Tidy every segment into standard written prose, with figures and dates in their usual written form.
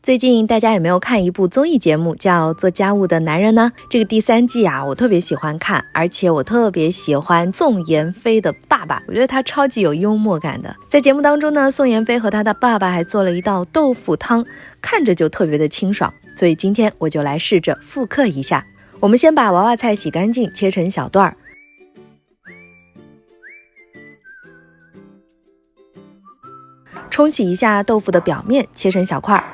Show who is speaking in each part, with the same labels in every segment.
Speaker 1: 最近大家有没有看一部综艺节目叫《做家务的男人》呢？这个第3季啊，我特别喜欢看，而且我特别喜欢宋妍霏的爸爸，我觉得他超级有幽默感的。在节目当中呢，宋妍霏和他的爸爸还做了一道豆腐汤，看着就特别的清爽，所以今天我就来试着复刻一下。我们先把娃娃菜洗干净，切成小段，冲洗一下豆腐的表面，切成小块。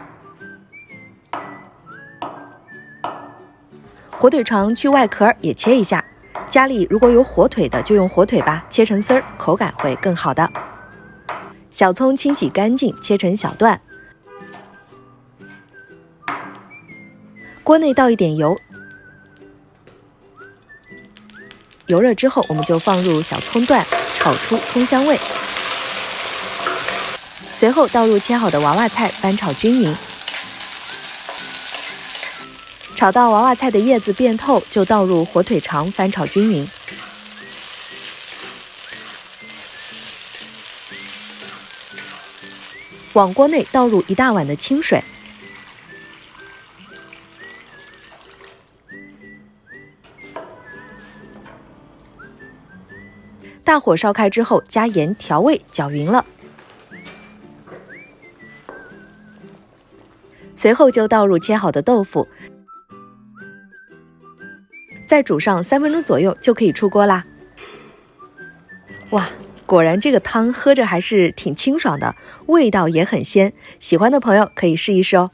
Speaker 1: 火腿肠去外壳也切一下，家里如果有火腿的就用火腿吧，切成丝儿，口感会更好的。小葱清洗干净，切成小段。锅内倒一点油，油热之后，我们就放入小葱段，炒出葱香味。随后倒入切好的娃娃菜，翻炒均匀。炒到娃娃菜的叶子变透，就倒入火腿肠，翻炒均匀。往锅内倒入1大碗的清水，大火烧开之后，加盐调味，搅匀了。随后就倒入切好的豆腐，再煮上3分钟左右就可以出锅啦。哇，果然这个汤喝着还是挺清爽的，味道也很鲜，喜欢的朋友可以试一试哦。